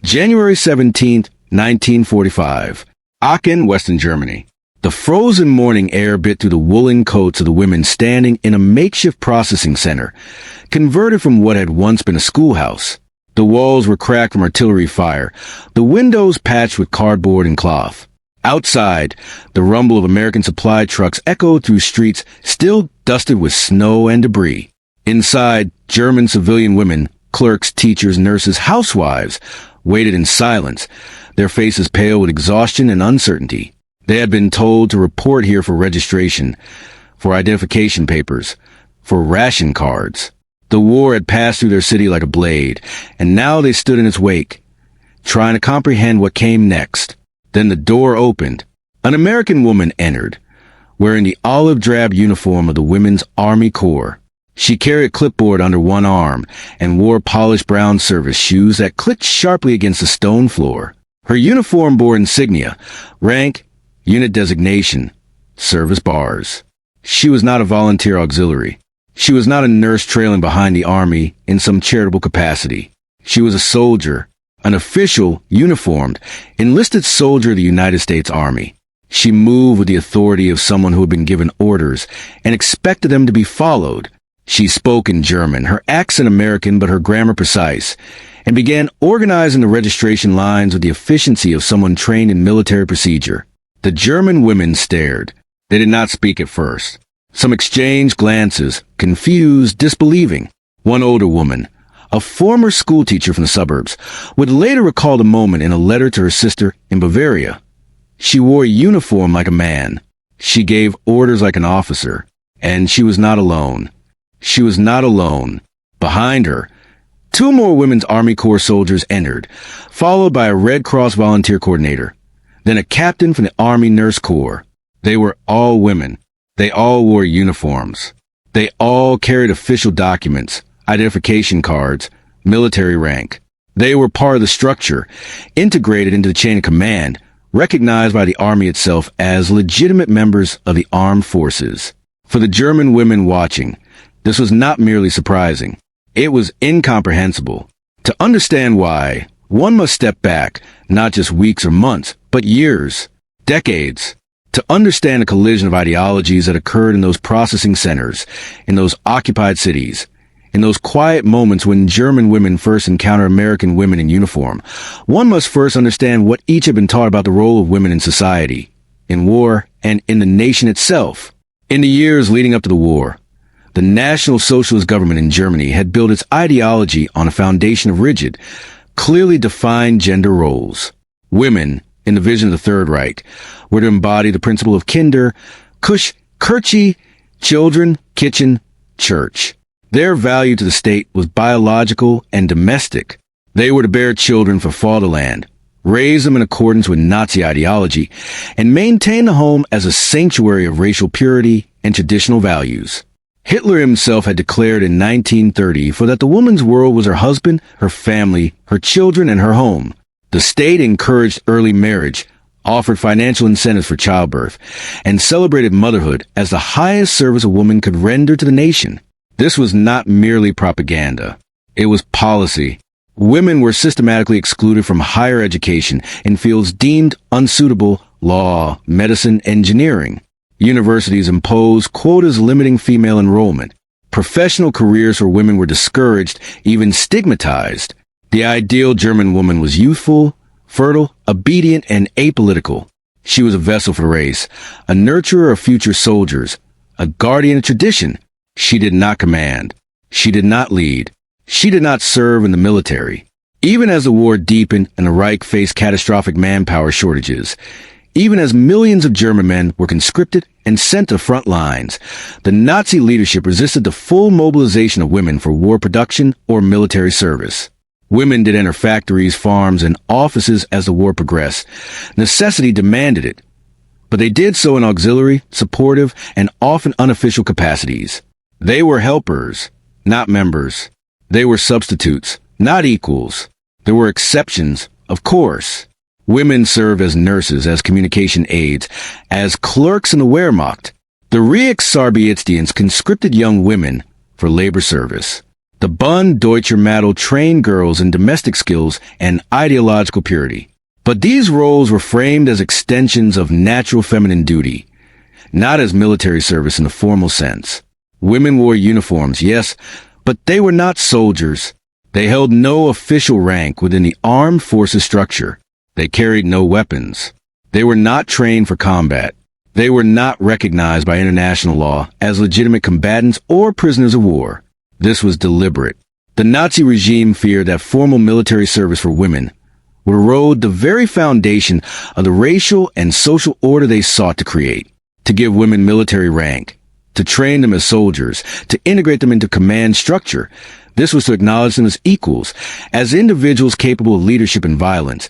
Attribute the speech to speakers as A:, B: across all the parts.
A: January 17th, 1945. Aachen, Western Germany. The frozen morning air bit through the woolen coats of the women standing in a makeshift processing center, converted from what had once been a schoolhouse. The walls were cracked from artillery fire, the windows patched with cardboard and cloth. Outside, the rumble of American supply trucks echoed through streets still dusted with snow and debris. Inside, German civilian women, clerks, teachers, nurses, housewives, waited in silence, their faces pale with exhaustion and uncertainty. They had been told to report here for registration, for identification papers, for ration cards. The war had passed through their city like a blade, and now they stood in its wake, trying to comprehend what came next. Then the door opened. An American woman entered, wearing the olive-drab uniform of the Women's Army Corps. She carried a clipboard under one arm and wore polished brown service shoes that clicked sharply against the stone floor. Her uniform bore insignia, rank, unit designation, service bars. She was not a volunteer auxiliary. She was not a nurse trailing behind the army in some charitable capacity. She was a soldier, an official, uniformed, enlisted soldier of the United States Army. She moved with the authority of someone who had been given orders and expected them to be followed. She spoke in German, her accent American but her grammar precise, and began organizing the registration lines with the efficiency of someone trained in military procedure. The German women stared. They did not speak at first. Some exchanged glances, confused, disbelieving. One older woman, a former schoolteacher from the suburbs, would later recall the moment in a letter to her sister in Bavaria. She wore a uniform like a man. She gave orders like an officer. And she was not alone. She was not alone. Behind her, two more Women's Army Corps soldiers entered, followed by a Red Cross volunteer coordinator, then a captain from the Army Nurse Corps. They were all women. They all wore uniforms. They all carried official documents, identification cards, military rank. They were part of the structure, integrated into the chain of command, recognized by the Army itself as legitimate members of the armed forces. For the German women watching, this was not merely surprising. It was incomprehensible. To understand why, one must step back, not just weeks or months, but years, decades, to understand the collision of ideologies that occurred in those processing centers, in those occupied cities, in those quiet moments when German women first encounter American women in uniform. One must first understand what each had been taught about the role of women in society, in war, and in the nation itself. In the years leading up to the war, the National Socialist government in Germany had built its ideology on a foundation of rigid, clearly defined gender roles. Women, in the vision of the Third Reich, were to embody the principle of Kinder, Kirche, children, kitchen, church. Their value to the state was biological and domestic. They were to bear children for fatherland, raise them in accordance with Nazi ideology, and maintain the home as a sanctuary of racial purity and traditional values. Hitler himself had declared in 1930 for that the woman's world was her husband, her family, her children, and her home. The state encouraged early marriage, offered financial incentives for childbirth, and celebrated motherhood as the highest service a woman could render to the nation. This was not merely propaganda. It was policy. Women were systematically excluded from higher education in fields deemed unsuitable: law, medicine, engineering. Universities imposed quotas limiting female enrollment. Professional careers for women were discouraged, even stigmatized. The ideal German woman was youthful, fertile, obedient, and apolitical. She was a vessel for the race, a nurturer of future soldiers, a guardian of tradition. She did not command. She did not lead. She did not serve in the military. Even as the war deepened and the Reich faced catastrophic manpower shortages, even as millions of German men were conscripted and sent to front lines, the Nazi leadership resisted the full mobilization of women for war production or military service. Women did enter factories, farms, and offices as the war progressed. Necessity demanded it, but they did so in auxiliary, supportive, and often unofficial capacities. They were helpers, not members. They were substitutes, not equals. There were exceptions, of course. Women served as nurses, as communication aides, as clerks in the Wehrmacht. The Reichsarbeitsdienst conscripted young women for labor service. The Bund-Deutscher Mädel trained girls in domestic skills and ideological purity. But these roles were framed as extensions of natural feminine duty, not as military service in the formal sense. Women wore uniforms, yes, but they were not soldiers. They held no official rank within the armed forces structure. They carried no weapons. They were not trained for combat. They were not recognized by international law as legitimate combatants or prisoners of war. This was deliberate. The Nazi regime feared that formal military service for women would erode the very foundation of the racial and social order they sought to create. To give women military rank, to train them as soldiers, to integrate them into command structure, this was to acknowledge them as equals, as individuals capable of leadership and violence,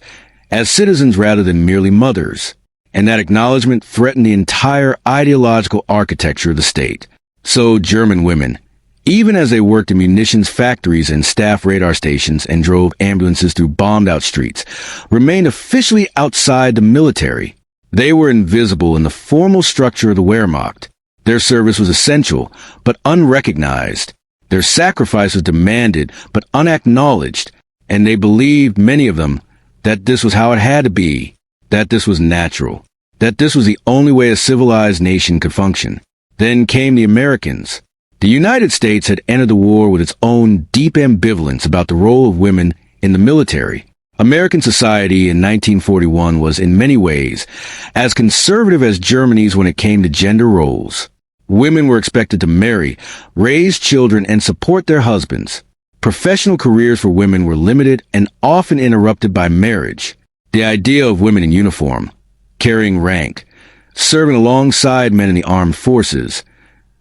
A: as citizens rather than merely mothers. And that acknowledgement threatened the entire ideological architecture of the state. So German women, even as they worked in munitions factories and staffed radar stations and drove ambulances through bombed-out streets, remained officially outside the military. They were invisible in the formal structure of the Wehrmacht. Their service was essential, but unrecognized. Their sacrifice was demanded, but unacknowledged. And they believed, many of them, that this was how it had to be, that this was natural, that this was the only way a civilized nation could function. Then came the Americans. The United States had entered the war with its own deep ambivalence about the role of women in the military. American society in 1941 was in many ways as conservative as Germany's when it came to gender roles. Women were expected to marry, raise children, and support their husbands. Professional careers for women were limited and often interrupted by marriage. The idea of women in uniform, carrying rank, serving alongside men in the armed forces,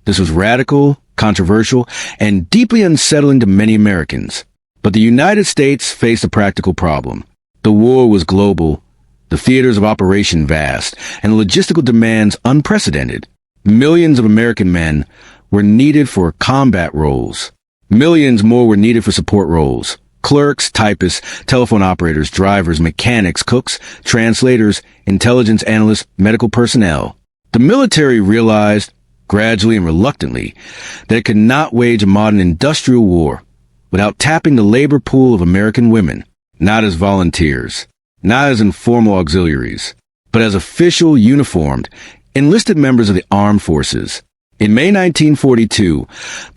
A: this was radical, controversial, and deeply unsettling to many Americans. But the United States faced a practical problem. The war was global, the theaters of operation vast, and the logistical demands unprecedented. Millions of American men were needed for combat roles. Millions more were needed for support roles. Clerks, typists, telephone operators, drivers, mechanics, cooks, translators, intelligence analysts, medical personnel. The military realized, gradually and reluctantly, that it could not wage a modern industrial war without tapping the labor pool of American women, not as volunteers, not as informal auxiliaries, but as official, uniformed, enlisted members of the armed forces. In May 1942,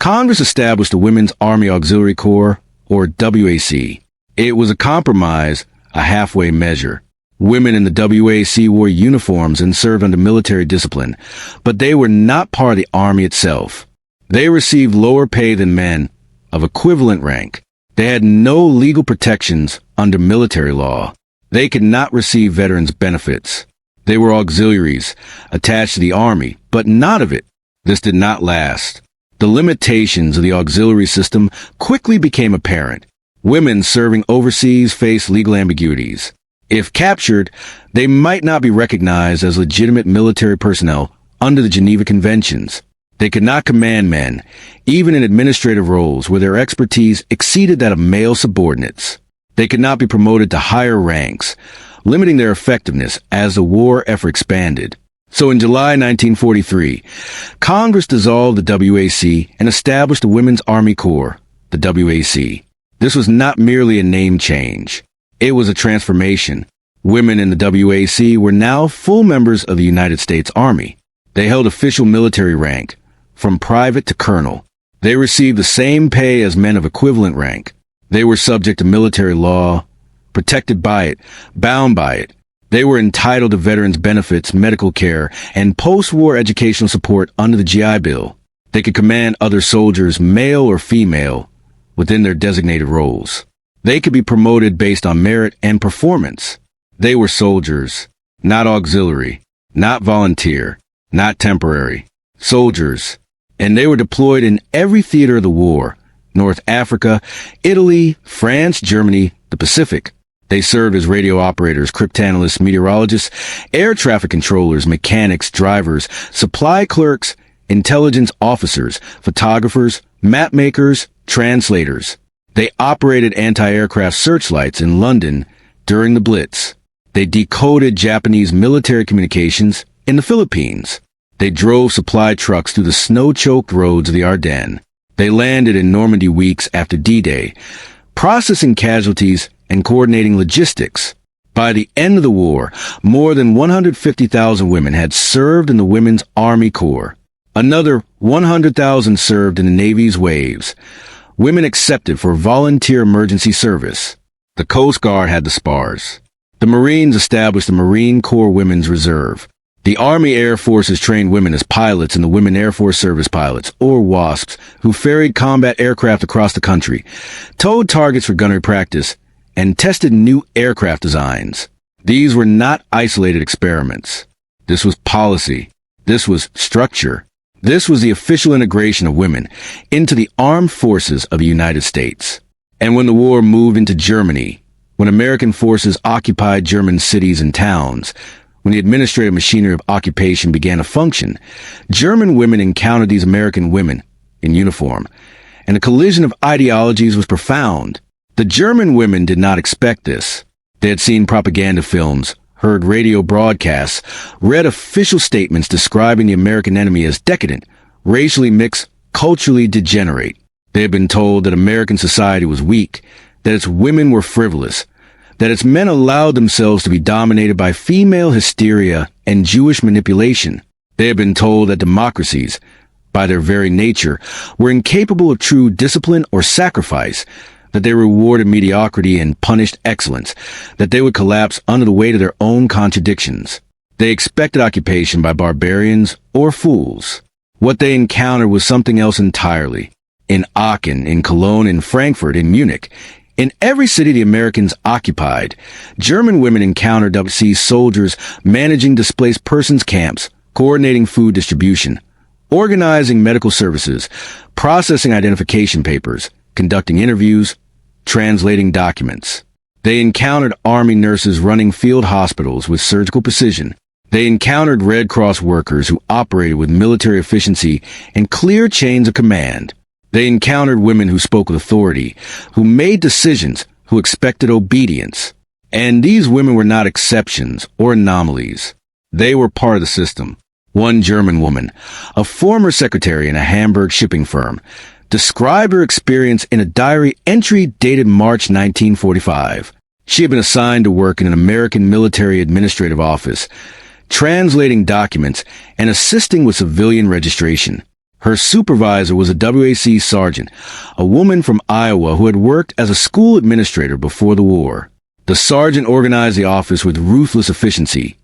A: Congress established the Women's Army Auxiliary Corps, or WAC. It was a compromise, a halfway measure. Women in the WAC wore uniforms and served under military discipline, but they were not part of the Army itself. They received lower pay than men of equivalent rank. They had no legal protections under military law. They could not receive veterans' benefits. They were auxiliaries, attached to the Army, but not of it. This did not last. The limitations of the auxiliary system quickly became apparent. Women serving overseas faced legal ambiguities. If captured, they might not be recognized as legitimate military personnel under the Geneva Conventions. They could not command men, even in administrative roles where their expertise exceeded that of male subordinates. They could not be promoted to higher ranks, limiting their effectiveness as the war effort expanded. So in July 1943, Congress dissolved the WAC and established the Women's Army Corps, the WAC. This was not merely a name change. It was a transformation. Women in the WAC were now full members of the United States Army. They held official military rank, from private to colonel. They received the same pay as men of equivalent rank. They were subject to military law, protected by it, bound by it. They were entitled to veterans' benefits, medical care, and post-war educational support under the GI Bill. They could command other soldiers, male or female, within their designated roles. They could be promoted based on merit and performance. They were soldiers, not auxiliary, not volunteer, not temporary. Soldiers. And they were deployed in every theater of the war: North Africa, Italy, France, Germany, the Pacific. They served as radio operators, cryptanalysts, meteorologists, air traffic controllers, mechanics, drivers, supply clerks, intelligence officers, photographers, map makers, translators. They operated anti-aircraft searchlights in London during the Blitz. They decoded Japanese military communications in the Philippines. They drove supply trucks through the snow-choked roads of the Ardennes. They landed in Normandy weeks after D-Day, processing casualties and coordinating logistics. By the end of the war, more than 150,000 women had served in the Women's Army Corps. Another 100,000 served in the Navy's waves. Women accepted for volunteer emergency service. The Coast Guard had the spars. The Marines established the Marine Corps Women's Reserve. The Army Air Forces trained women as pilots in the Women Air Force Service Pilots, or WASPs, who ferried combat aircraft across the country, towed targets for gunnery practice, and tested new aircraft designs. These were not isolated experiments. This was policy. This was structure. This was the official integration of women into the armed forces of the United States. And when the war moved into Germany, when American forces occupied German cities and towns, when the administrative machinery of occupation began to function, German women encountered these American women in uniform, and the collision of ideologies was profound. The German women did not expect this. They had seen propaganda films, heard radio broadcasts, read official statements describing the American enemy as decadent, racially mixed, culturally degenerate. They had been told that American society was weak, that its women were frivolous, that its men allowed themselves to be dominated by female hysteria and Jewish manipulation. They had been told that democracies, by their very nature, were incapable of true discipline or sacrifice, that they rewarded mediocrity and punished excellence, that they would collapse under the weight of their own contradictions. They expected occupation by barbarians or fools. What they encountered was something else entirely. In Aachen, in Cologne, in Frankfurt, in Munich, in every city the Americans occupied, German women encountered WWII soldiers managing displaced persons camps, coordinating food distribution, organizing medical services, processing identification papers, conducting interviews, translating documents. They encountered Army nurses running field hospitals with surgical precision. They encountered Red Cross workers who operated with military efficiency and clear chains of command. They encountered women who spoke with authority, who made decisions, who expected obedience. And these women were not exceptions or anomalies. They were part of the system. One German woman, a former secretary in a Hamburg shipping firm, described her experience in a diary entry dated March 1945. She had been assigned to work in an American military administrative office, translating documents and assisting with civilian registration. Her supervisor was a WWII sergeant, a woman from Iowa who had worked as a school administrator before the war. The sergeant organized the office with ruthless efficiency.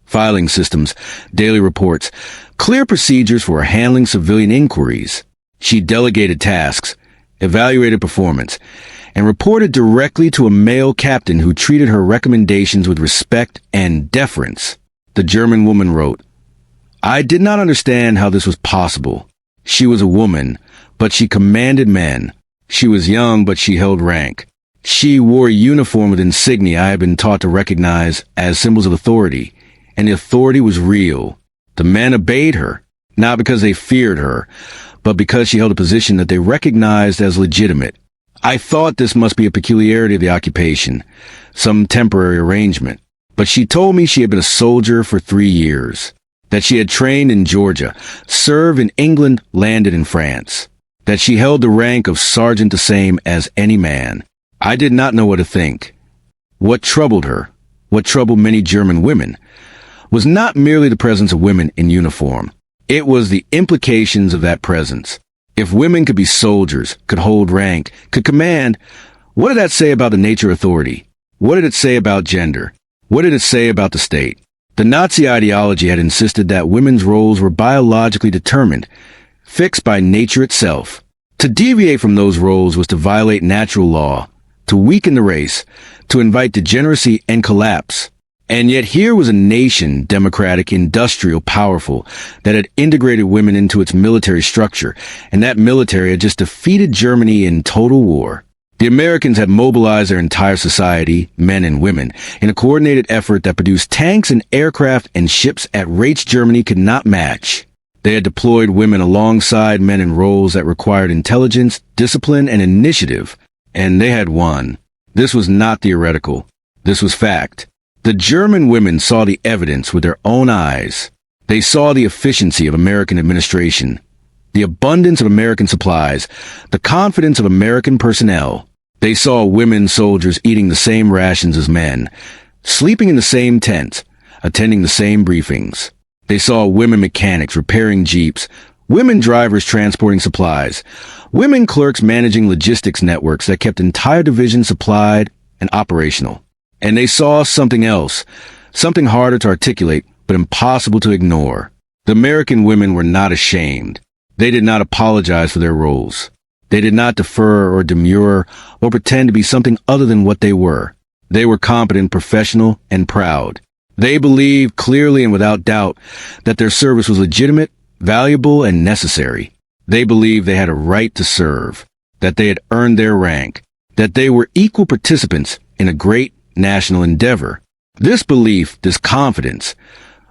A: Filing systems, daily reports, clear procedures for handling civilian inquiries. She delegated tasks, evaluated performance, and reported directly to a male captain who treated her recommendations with respect and deference. The German woman wrote, "I did not understand how this was possible. She was a woman, but she commanded men. She was young, but she held rank. She wore a uniform with insignia I had been taught to recognize as symbols of authority, and the authority was real. The men obeyed her, not because they feared her, but because she held a position that they recognized as legitimate. I thought this must be a peculiarity of the occupation, some temporary arrangement. But she told me she had been a soldier for 3 years, that she had trained in Georgia, served in England, landed in France, that she held the rank of sergeant the same as any man. I did not know what to think. What troubled her, what troubled many German women, was not merely the presence of women in uniform. It was the implications of that presence. If women could be soldiers, could hold rank, could command, what did that say about the nature of authority? What did it say about gender? What did it say about the state? The Nazi ideology had insisted that women's roles were biologically determined, fixed by nature itself. To deviate from those roles was to violate natural law, to weaken the race, to invite degeneracy and collapse. And yet here was a nation, democratic, industrial, powerful, that had integrated women into its military structure, and that military had just defeated Germany in total war. The Americans had mobilized their entire society, men and women, in a coordinated effort that produced tanks and aircraft and ships at rates Germany could not match. They had deployed women alongside men in roles that required intelligence, discipline, and initiative, and they had won. This was not theoretical. This was fact. The German women saw the evidence with their own eyes. They saw the efficiency of American administration. the abundance of American supplies, the confidence of American personnel. They saw women soldiers eating the same rations as men, sleeping in the same tents, attending the same briefings. They saw women mechanics repairing jeeps, women drivers transporting supplies, women clerks managing logistics networks that kept entire divisions supplied and operational. And they saw something else, something harder to articulate, but impossible to ignore. The American women were not ashamed. They did not apologize for their roles. They did not defer or demur or pretend to be something other than what they were. They were competent, professional, and proud. They believed clearly and without doubt that their service was legitimate, valuable, and necessary. They believed they had a right to serve, that they had earned their rank, that they were equal participants in a great national endeavor. This belief, this confidence,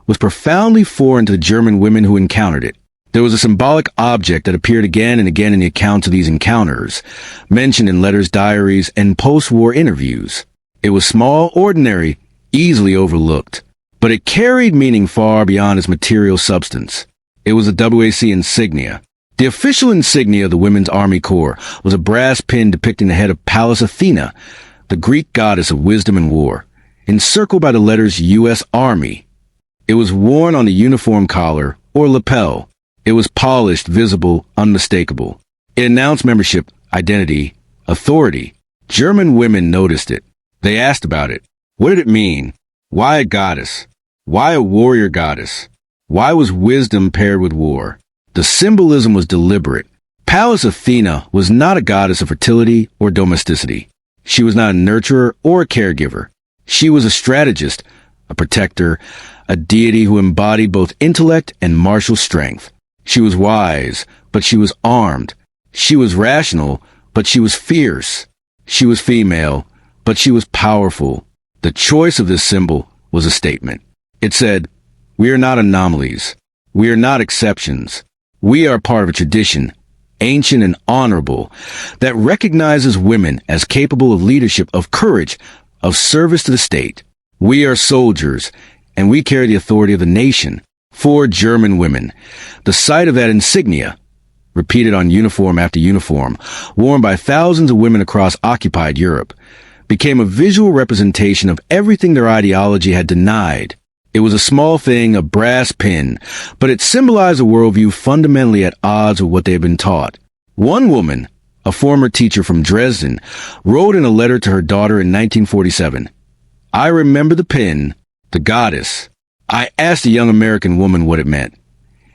A: was profoundly foreign to the German women who encountered it. There was a symbolic object that appeared again and again in the accounts of these encounters, mentioned in letters, diaries, and post-war interviews. It was small, ordinary, easily overlooked, but it carried meaning far beyond its material substance. It was a WWII insignia. The official insignia of the Women's Army Corps was a brass pin depicting the head of Pallas Athena, the Greek goddess of wisdom and war, encircled by the letters U.S. Army. It was worn on the uniform collar or lapel. It was polished, visible, unmistakable. It announced membership, identity, authority. German women noticed it. They asked about it. What did it mean? Why a goddess? Why a warrior goddess? Why was wisdom paired with war? The symbolism was deliberate. Pallas Athena was not a goddess of fertility or domesticity. She was not a nurturer or a caregiver. She was a strategist, a protector, a deity who embodied both intellect and martial strength. She was wise, but she was armed. She was rational, but she was fierce. She was female, but she was powerful. The choice of this symbol was a statement. It said, "We are not anomalies. We are not exceptions. We are part of a tradition, ancient and honorable, that recognizes women as capable of leadership, of courage, of service to the state. We are soldiers, and we carry the authority of the nation." For German women, the sight of that insignia, repeated on uniform after uniform, worn by thousands of women across occupied Europe, became a visual representation of everything their ideology had denied. It was a small thing, a brass pin, but it symbolized a worldview fundamentally at odds with what they had been taught. One woman, a former teacher from Dresden, wrote in a letter to her daughter in 1947, "I remember the pin, the goddess. I asked a young American woman what it meant,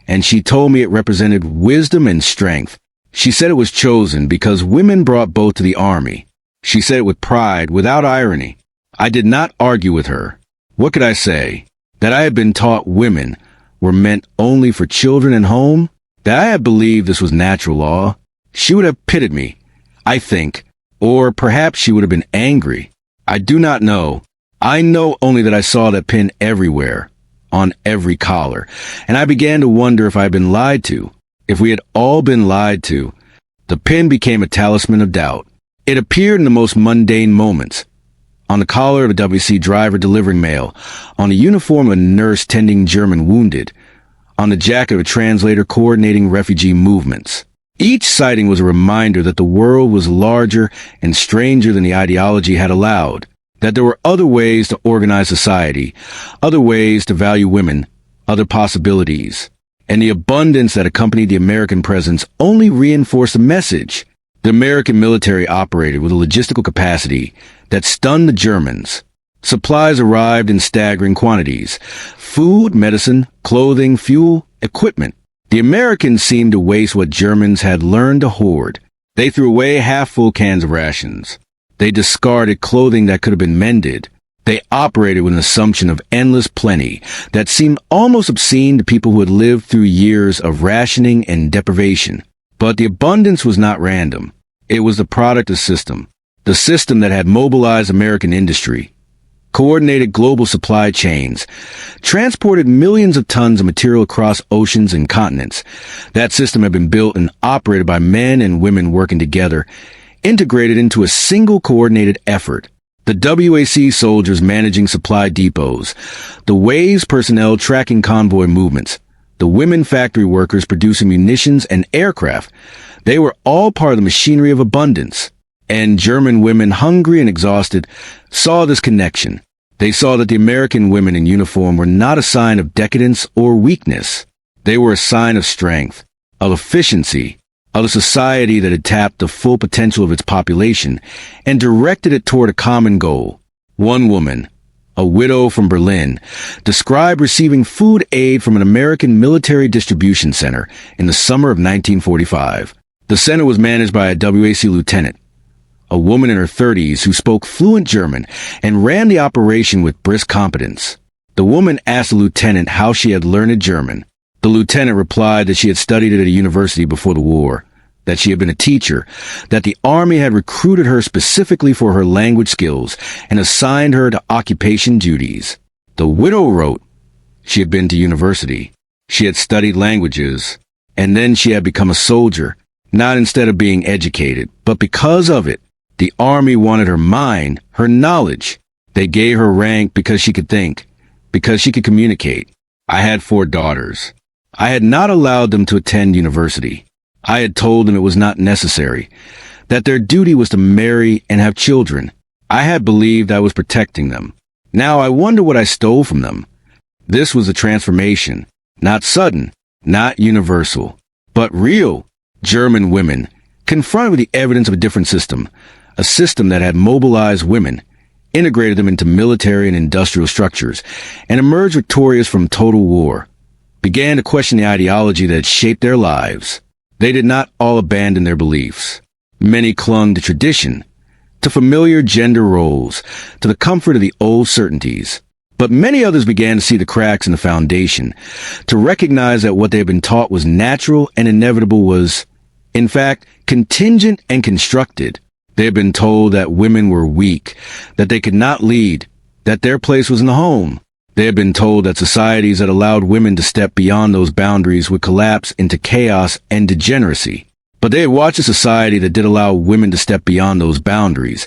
A: and she told me it represented wisdom and strength. She said it was chosen because women brought both to the army. She said it with pride, without irony. I did not argue with her. What could I say? That I had been taught women were meant only for children and home? That I had believed this was natural law? She would have pitied me, I think, or perhaps she would have been angry. I do not know. I know only that I saw that pin everywhere, on every collar, and I began to wonder if I had been lied to, if we had all been lied to. The pin became a talisman of doubt. It appeared in the most mundane moments. On the collar of a WC driver delivering mail, on the uniform of a nurse tending German wounded, on the jacket of a translator coordinating refugee movements. Each sighting was a reminder that the world was larger and stranger than the ideology had allowed, that there were other ways to organize society, other ways to value women, other possibilities. And the abundance that accompanied the American presence only reinforced the message. The American military operated with a logistical capacity that stunned the Germans. Supplies arrived in staggering quantities. Food, medicine, clothing, fuel, equipment. The Americans seemed to waste what Germans had learned to hoard. They threw away half-full cans of rations. They discarded clothing that could have been mended. They operated with an assumption of endless plenty that seemed almost obscene to people who had lived through years of rationing and deprivation. But the abundance was not random. It was the product of the system that had mobilized American industry, coordinated global supply chains, transported millions of tons of material across oceans and continents. That system had been built and operated by men and women working together, integrated into a single coordinated effort. The WWII soldiers managing supply depots, the WWI's personnel tracking convoy movements, the women factory workers producing munitions and aircraft. They were all part of the machinery of abundance. And German women, hungry and exhausted, saw this connection. They saw that the American women in uniform were not a sign of decadence or weakness. They were a sign of strength, of efficiency, of a society that had tapped the full potential of its population and directed it toward a common goal. One woman, a widow from Berlin, described receiving food aid from an American military distribution center in the summer of 1945. The center was managed by a WWII lieutenant, a woman in her 30s who spoke fluent German and ran the operation with brisk competence. The woman asked the lieutenant how she had learned German. The lieutenant replied that she had studied it at a university before the war, that she had been a teacher, that the army had recruited her specifically for her language skills and assigned her to occupation duties. The widow wrote, she had been to university, she had studied languages, and then she had become a soldier, not instead of being educated, but because of it. The army wanted her mind, her knowledge. They gave her rank because she could think, because she could communicate. I had 4 daughters. I had not allowed them to attend university. I had told them it was not necessary, that their duty was to marry and have children. I had believed I was protecting them. Now I wonder what I stole from them. This was a transformation, not sudden, not universal, but real. German women, confronted with the evidence of a different system, a system that had mobilized women, integrated them into military and industrial structures, and emerged victorious from total war, began to question the ideology that had shaped their lives. They did not all abandon their beliefs. Many clung to tradition, to familiar gender roles, to the comfort of the old certainties. But many others began to see the cracks in the foundation, to recognize that what they had been taught was natural and inevitable was, in fact, contingent and constructed. They had been told that women were weak, that they could not lead, that their place was in the home. They had been told that societies that allowed women to step beyond those boundaries would collapse into chaos and degeneracy. But they had watched a society that did allow women to step beyond those boundaries,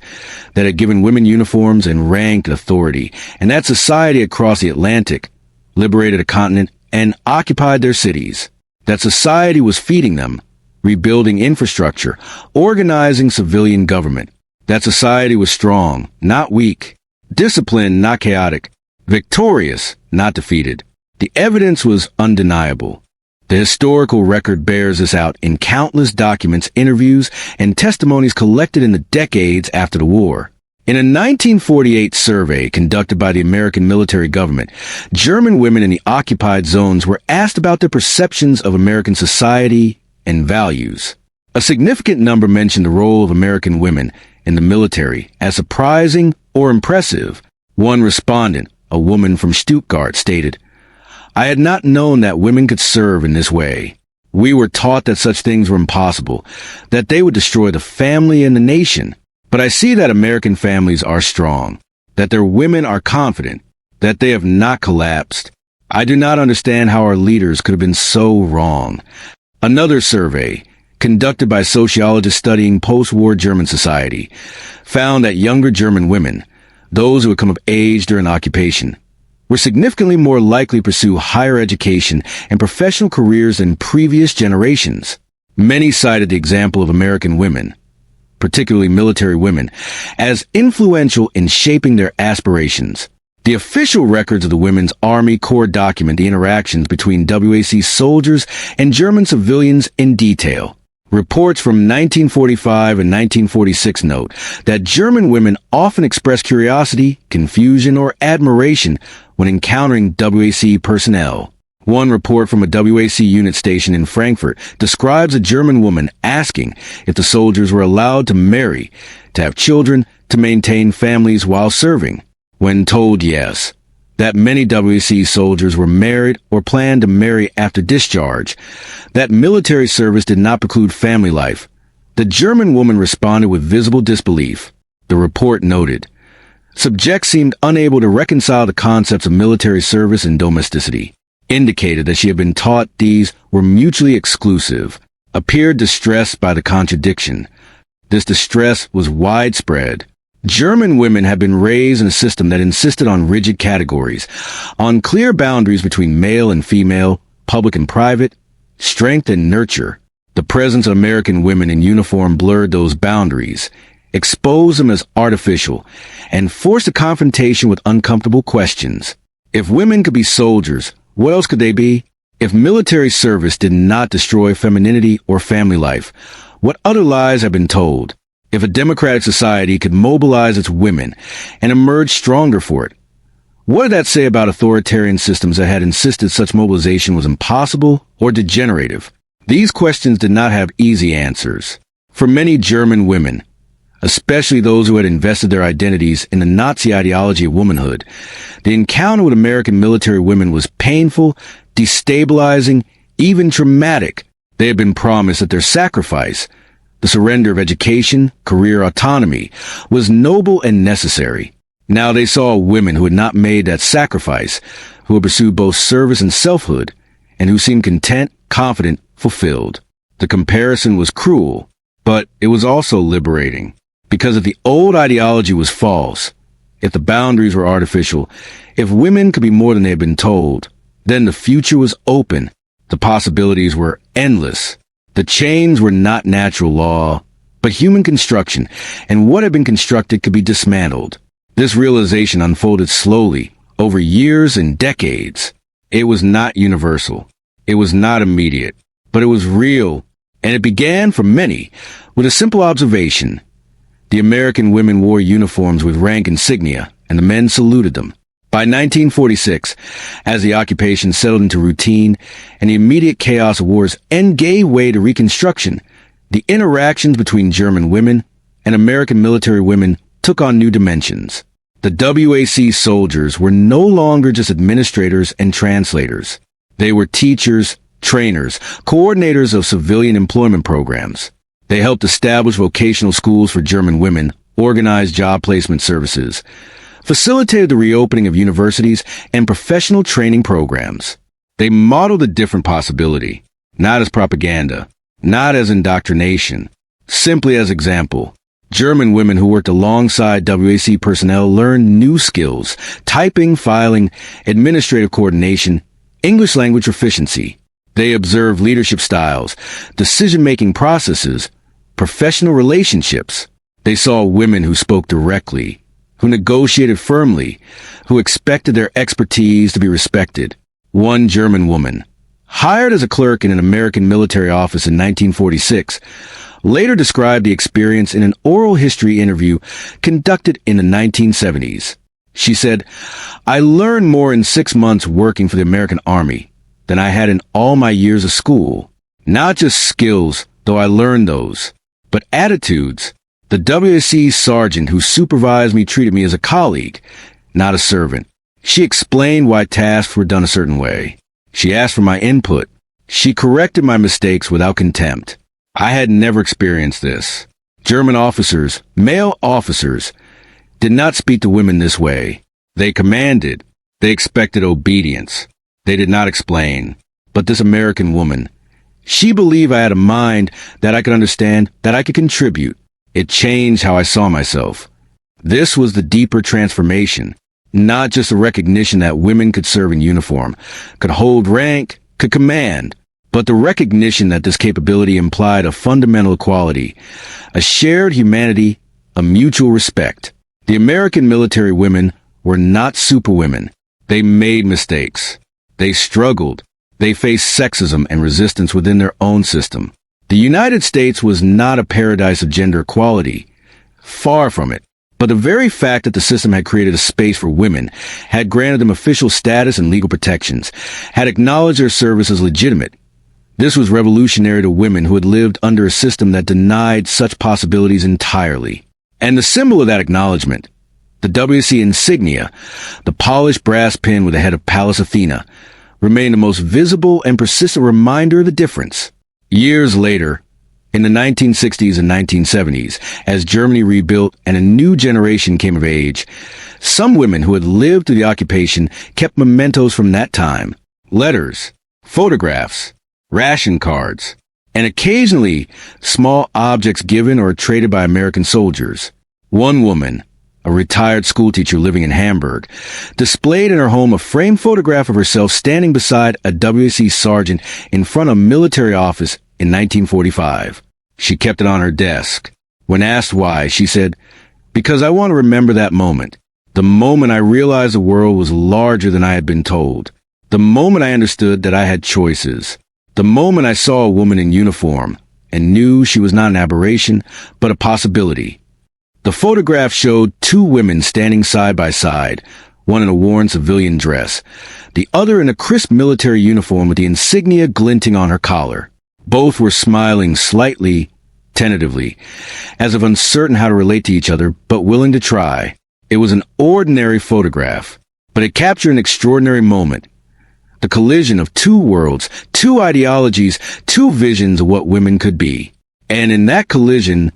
A: that had given women uniforms and rank and authority, and that society had crossed the Atlantic, liberated a continent, and occupied their cities. That society was feeding them, rebuilding infrastructure, organizing civilian government. That society was strong, not weak, disciplined, not chaotic, victorious, not defeated. The evidence was undeniable. The historical record bears this out in countless documents, interviews, and testimonies collected in the decades after the war. In a 1948 survey conducted by the American military government, German women in the occupied zones were asked about their perceptions of American society and values. A significant number mentioned the role of American women in the military as surprising or impressive. One respondent, a woman from Stuttgart, stated, "I had not known that women could serve in this way. We were taught that such things were impossible, that they would destroy the family and the nation. But I see that American families are strong, that their women are confident, that they have not collapsed. I do not understand how our leaders could have been so wrong." Another survey, conducted by sociologists studying post-war German society, found that younger German women, those who had come of age during occupation, were significantly more likely to pursue higher education and professional careers than previous generations. Many cited the example of American women, particularly military women, as influential in shaping their aspirations. The official records of the Women's Army Corps document the interactions between WAC soldiers and German civilians in detail. Reports from 1945 and 1946 note that German women often express curiosity, confusion, or admiration when encountering WAC personnel. One report from a WAC unit station in Frankfurt describes a German woman asking if the soldiers were allowed to marry, to have children, to maintain families while serving. When told yes, that many WAC soldiers were married or planned to marry after discharge, that military service did not preclude family life, the German woman responded with visible disbelief. The report noted, subjects seemed unable to reconcile the concepts of military service and domesticity, indicated that she had been taught these were mutually exclusive, appeared distressed by the contradiction. This distress was widespread. German women had been raised in a system that insisted on rigid categories, on clear boundaries between male and female, public and private, strength and nurture. The presence of American women in uniform blurred those boundaries, exposed them as artificial, and forced a confrontation with uncomfortable questions. If women could be soldiers, what else could they be? If military service did not destroy femininity or family life, what other lies have been told? If a democratic society could mobilize its women and emerge stronger for it, what did that say about authoritarian systems that had insisted such mobilization was impossible or degenerative? These questions did not have easy answers. For many German women, especially those who had invested their identities in the Nazi ideology of womanhood, the encounter with American military women was painful, destabilizing, even traumatic. They had been promised that their sacrifice, the surrender of education, career autonomy, was noble and necessary. Now they saw women who had not made that sacrifice, who had pursued both service and selfhood, and who seemed content, confident, fulfilled. The comparison was cruel, but it was also liberating. Because if the old ideology was false, if the boundaries were artificial, if women could be more than they had been told, then the future was open. The possibilities were endless. The chains were not natural law, but human construction, and what had been constructed could be dismantled. This realization unfolded slowly, over years and decades. It was not universal. It was not immediate, but it was real, and it began for many with a simple observation. The American women wore uniforms with rank insignia, and the men saluted them. By 1946, as the occupation settled into routine and the immediate chaos of war's end gave way to Reconstruction, the interactions between German women and American military women took on new dimensions. The WWII soldiers were no longer just administrators and translators. They were teachers, trainers, coordinators of civilian employment programs. They helped establish vocational schools for German women, organized job placement services, facilitated the reopening of universities and professional training programs. They modeled a different possibility, not as propaganda, not as indoctrination, simply as example. German women who worked alongside WWII personnel learned new skills: typing, filing, administrative coordination, English language proficiency. They observed leadership styles, decision-making processes, professional relationships. They saw women who spoke directly, who negotiated firmly, who expected their expertise to be respected. One German woman, hired as a clerk in an American military office in 1946, later described the experience in an oral history interview conducted in the 1970s. She said, "I learned more in 6 months working for the American Army than I had in all my years of school. Not just skills, though I learned those, but attitudes. The WWII sergeant who supervised me treated me as a colleague, not a servant. She explained why tasks were done a certain way. She asked for my input. She corrected my mistakes without contempt. I had never experienced this. German officers, male officers, did not speak to women this way. They commanded. They expected obedience. They did not explain. But this American woman, she believed I had a mind, that I could understand, that I could contribute. It changed how I saw myself. This was the deeper transformation, not just a recognition that women could serve in uniform, could hold rank, could command, but the recognition that this capability implied a fundamental equality, a shared humanity, a mutual respect. The American military women were not superwomen. They made mistakes. They struggled. They faced sexism and resistance within their own system. The United States was not a paradise of gender equality. Far from it. But the very fact that the system had created a space for women, had granted them official status and legal protections, had acknowledged their service as legitimate. This was revolutionary to women who had lived under a system that denied such possibilities entirely. And the symbol of that acknowledgement, the WWII insignia, the polished brass pin with the head of Pallas Athena, remained the most visible and persistent reminder of the difference. Years later, in the 1960s and 1970s, as Germany rebuilt and a new generation came of age, some women who had lived through the occupation kept mementos from that time: letters, photographs, ration cards, and occasionally small objects given or traded by American soldiers. One woman, a retired schoolteacher living in Hamburg, displayed in her home a framed photograph of herself standing beside a WWII sergeant in front of a military office in 1945. She kept it on her desk. When asked why, she said, "Because I want to remember that moment. The moment I realized the world was larger than I had been told. The moment I understood that I had choices. The moment I saw a woman in uniform and knew she was not an aberration, but a possibility." The photograph showed two women standing side by side, one in a worn civilian dress, the other in a crisp military uniform with the insignia glinting on her collar. Both were smiling slightly, tentatively, as if uncertain how to relate to each other, but willing to try. It was an ordinary photograph, but it captured an extraordinary moment. The collision of two worlds, two ideologies, two visions of what women could be. And in that collision,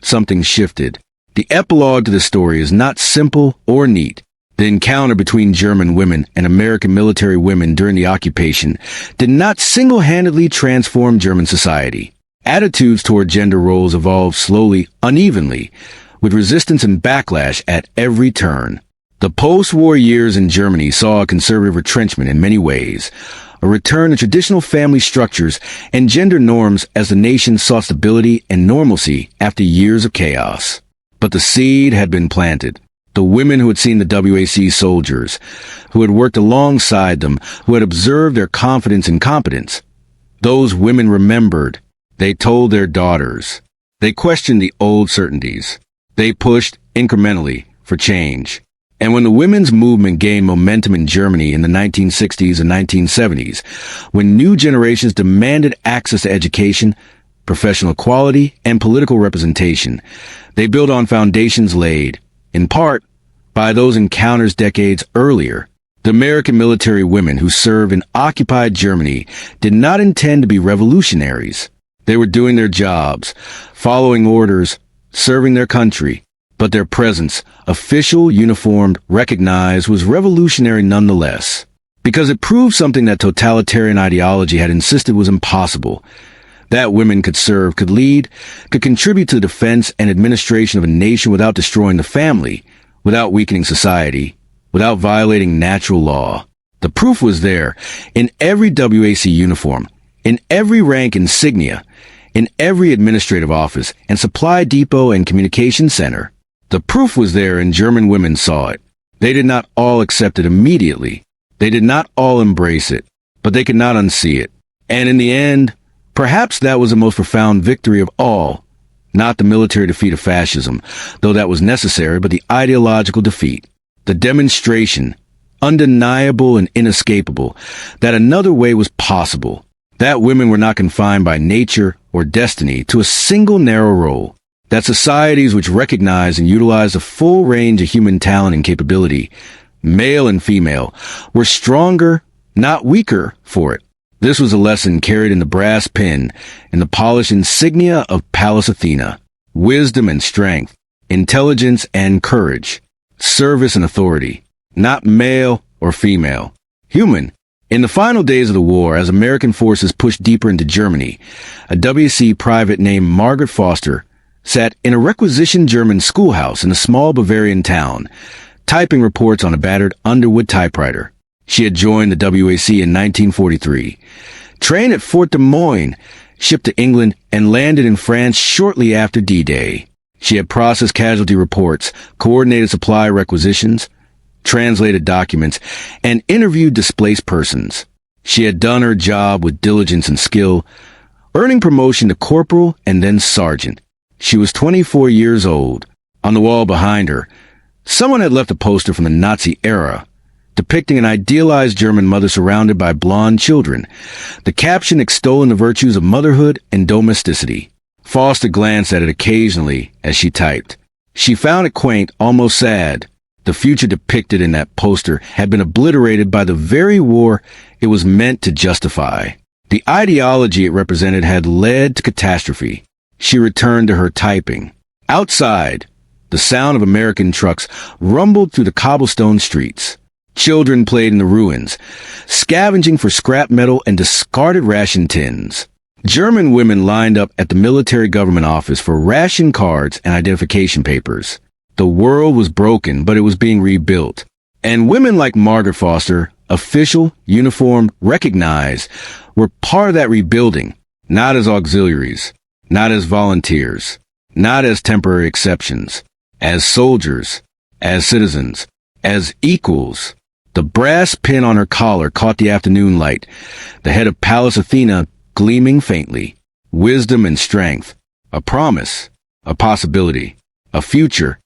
A: something shifted. The epilogue to the story is not simple or neat. The encounter between German women and American military women during the occupation did not single-handedly transform German society. Attitudes toward gender roles evolved slowly, unevenly, with resistance and backlash at every turn. The post-war years in Germany saw a conservative retrenchment in many ways, a return to traditional family structures and gender norms as the nation sought stability and normalcy after years of chaos. But the seed had been planted. The women who had seen the WWII soldiers, who had worked alongside them, who had observed their confidence and competence. Those women remembered. They told their daughters. They questioned the old certainties. They pushed, incrementally, for change. And when the women's movement gained momentum in Germany in the 1960s and 1970s, when new generations demanded access to education, professional equality, and political representation, they built on foundations laid, in part, by those encounters decades earlier. The American military women who served in occupied Germany did not intend to be revolutionaries. They were doing their jobs, following orders, serving their country, but their presence, official, uniformed, recognized, was revolutionary nonetheless, because it proved something that totalitarian ideology had insisted was impossible. That women could serve, could lead, could contribute to the defense and administration of a nation without destroying the family, without weakening society, without violating natural law. The proof was there, in every WWII uniform, in every rank insignia, in every administrative office and supply depot and communication center. The proof was there, and German women saw it. They did not all accept it immediately. They did not all embrace it, but they could not unsee it. And in the end, perhaps that was the most profound victory of all, not the military defeat of fascism, though that was necessary, but the ideological defeat, the demonstration, undeniable and inescapable, that another way was possible, that women were not confined by nature or destiny to a single narrow role, that societies which recognize and utilize the full range of human talent and capability, male and female, were stronger, not weaker, for it. This was a lesson carried in the brass pin, in the polished insignia of Pallas Athena. Wisdom and strength, intelligence and courage, service and authority, not male or female, human. In the final days of the war, as American forces pushed deeper into Germany, a WWII private named Margaret Foster sat in a requisitioned German schoolhouse in a small Bavarian town, typing reports on a battered Underwood typewriter. She had joined the WWII in 1943, trained at Fort Des Moines, shipped to England, and landed in France shortly after D-Day. She had processed casualty reports, coordinated supply requisitions, translated documents, and interviewed displaced persons. She had done her job with diligence and skill, earning promotion to corporal and then sergeant. She was 24 years old. On the wall behind her, someone had left a poster from the Nazi era, depicting an idealized German mother surrounded by blonde children, the caption extolling the virtues of motherhood and domesticity. Foster glanced at it occasionally as she typed. She found it quaint, almost sad. The future depicted in that poster had been obliterated by the very war it was meant to justify. The ideology it represented had led to catastrophe. She returned to her typing. Outside, the sound of American trucks rumbled through the cobblestone streets. Children played in the ruins, scavenging for scrap metal and discarded ration tins. German women lined up at the military government office for ration cards and identification papers. The world was broken, but it was being rebuilt. And women like Margaret Foster, official, uniformed, recognized, were part of that rebuilding, not as auxiliaries, not as volunteers, not as temporary exceptions, as soldiers, as citizens, as equals. The brass pin on her collar caught the afternoon light, the head of Pallas Athena gleaming faintly. Wisdom and strength, a promise, a possibility, a future.